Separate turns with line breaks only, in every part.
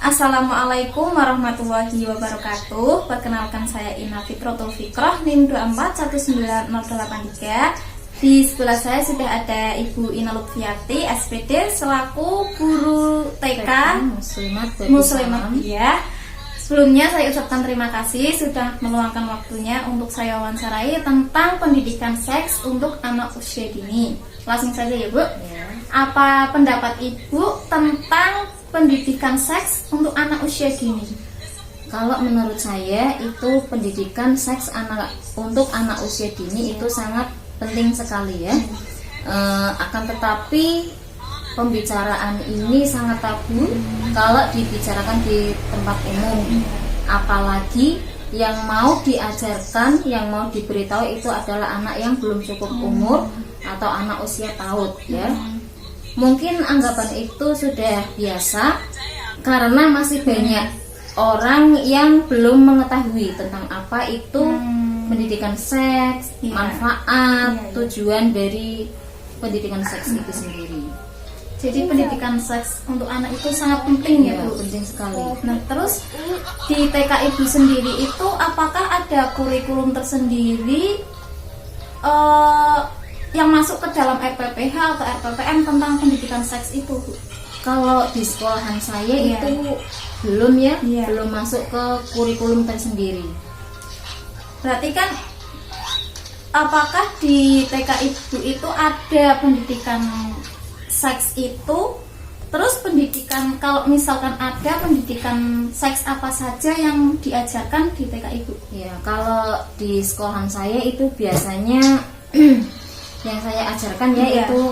Assalamualaikum warahmatullahi wabarakatuh. Perkenalkan saya Ina Fitrotul Fikroh, NIM 2419083. Di sebelah saya sudah ada Ibu Ina Lutfiati, SPD, selaku guru TK Muslimat. Ya. Sebelumnya saya ucapkan terima kasih sudah meluangkan waktunya untuk saya wawancarai tentang pendidikan seks untuk anak usia dini. Langsung saja ya Bu.
Ya.
Apa pendapat Ibu tentang pendidikan seks untuk anak usia dini?
Kalau menurut saya itu pendidikan seks untuk anak usia dini itu sangat penting sekali ya. Akan tetapi pembicaraan ini sangat tabu kalau dibicarakan di tempat umum. Apalagi yang mau diajarkan, yang mau diberitahu itu adalah anak yang belum cukup umur atau anak usia PAUD ya. Mungkin anggapan itu sudah biasa karena masih banyak orang yang belum mengetahui tentang apa itu pendidikan seks, manfaat, tujuan dari pendidikan seks itu sendiri.
Jadi pendidikan seks untuk anak itu sangat penting ya Bu?
Penting sekali.
Nah terus di TK Ibu sendiri itu apakah ada kurikulum tersendiri yang masuk ke dalam RPPH atau RPPM tentang pendidikan seks itu Bu?
Kalau di sekolahan saya itu belum ya, belum masuk ke kurikulum tersendiri.
Berarti kan apakah di TK Ibu itu ada pendidikan seks itu? Terus pendidikan, kalau misalkan ada pendidikan seks apa saja yang diajarkan di TK Ibu?
Ya, kalau di sekolahan saya itu biasanya yang saya ajarkan yaitu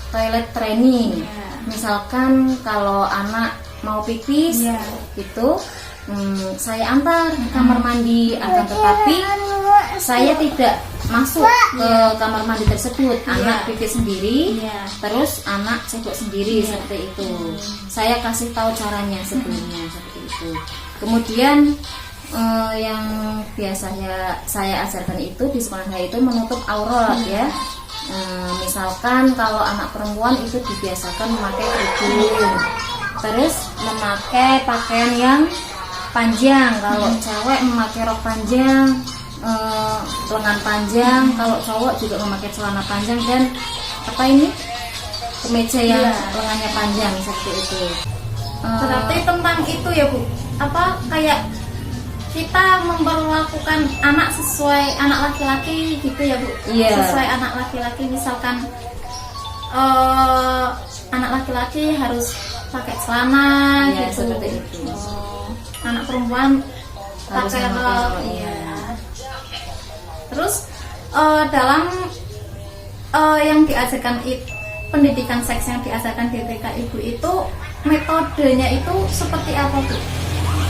toilet training. Misalkan kalau anak mau pipis itu saya antar ke kamar mandi, akan tetapi saya tidak masuk ke kamar mandi tersebut. Anak pipis sendiri, terus anak cebok sendiri seperti itu. Saya kasih tahu caranya sebelumnya seperti itu. Kemudian yang biasanya saya ajarkan itu di sekolah saya itu menutup aurat ya. Misalkan kalau anak perempuan itu dibiasakan memakai kerudung, terus memakai pakaian yang panjang. Kalau cewek memakai rok panjang, lengan panjang. Kalau cowok juga memakai celana panjang dan kemeja yang lengannya panjang seperti itu.
Berarti tentang itu ya Bu, kayak kita memperlakukan anak sesuai anak laki-laki gitu ya Bu? Sesuai anak laki-laki, misalkan anak laki-laki harus pakai celana gitu.
Seperti itu.
Anak perempuan
Harus
pakai
memakai
rok. Terus dalam yang diajarkan pendidikan seks yang diajarkan di TK Ibu itu metodenya itu seperti apa Bu?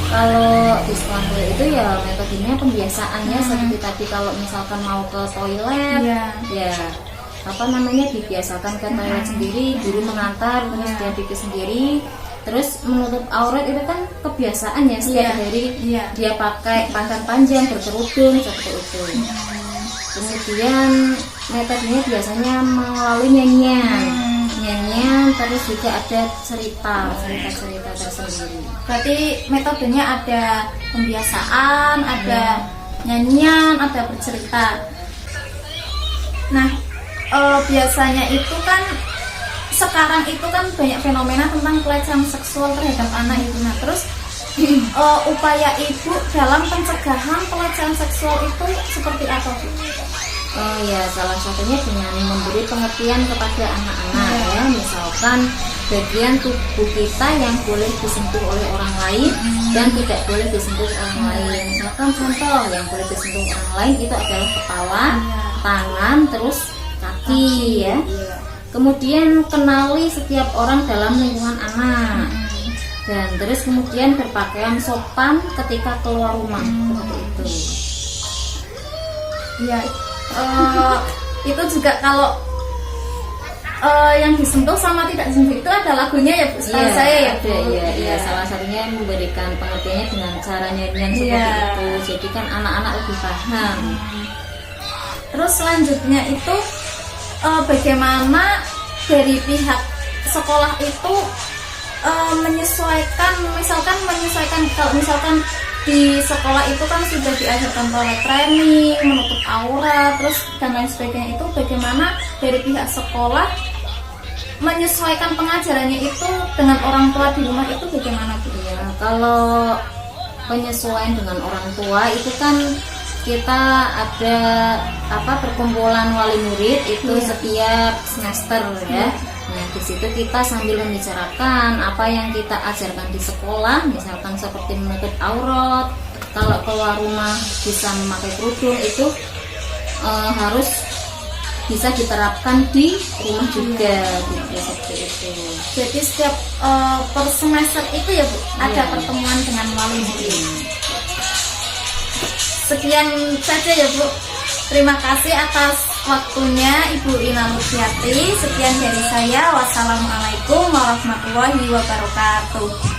Kalau di sekolah saya itu ya metodenya pembiasaannya seperti tadi, kalau misalkan mau ke toilet dibiasakan ke toilet sendiri, guru mengantar, terus dia pipis sendiri, terus menutup aurat itu kan kebiasaan ya setiap hari dia pakai pakaian panjang berkerudung seperti itu. Kemudian metodenya biasanya melalui nyanyian, terus juga ada cerita tersendiri.
Berarti metodenya ada pembiasaan, ada nyanyian, ada bercerita. Nah, biasanya itu kan sekarang itu kan banyak fenomena tentang pelecehan seksual terhadap anak itu. Nah, terus upaya Ibu dalam pencegahan pelecehan seksual itu seperti apa Bu?
Salah satunya dengan memberi pengertian kepada anak-anak ya. Misalkan bagian tubuh kita yang boleh disentuh oleh orang lain dan tidak boleh disentuh orang lain. Misalkan contoh yang boleh disentuh orang lain itu adalah kepala, tangan, terus kaki ya. Kemudian kenali setiap orang dalam lingkungan anak. Dan terus kemudian berpakaian sopan ketika keluar rumah seperti itu.
Itu juga kalau yang disentuh sama tidak disentuh itu ada lagunya ya Bu, setahu saya ya Bu.
Salah satunya memberikan pengertiannya dengan cara nyanyian seperti itu. Jadi kan anak-anak lebih paham.
Terus selanjutnya itu bagaimana dari pihak sekolah itu menyesuaikan, kalau misalkan di sekolah itu kan sudah diajarkan toilet training, menutup aurat, terus dan lain sebagainya, itu bagaimana dari pihak sekolah menyesuaikan pengajarannya itu dengan orang tua di rumah itu bagaimana Bu?
Ya, kalau penyesuaian dengan orang tua itu kan kita ada perkumpulan wali murid itu setiap semester ya. Nah, di situ kita sambil membicarakan apa yang kita ajarkan di sekolah, misalkan seperti menutup aurat, kalau keluar rumah bisa memakai kerudung, itu harus bisa diterapkan di rumah juga, gitu, seperti itu.
Jadi setiap per semester itu ya Bu, ada pertemuan dengan wali murid. Sekian saja ya Bu. Terima kasih atas waktunya Ibu Ina Lutfiati. Sekian dari saya. Wassalamualaikum warahmatullahi wabarakatuh.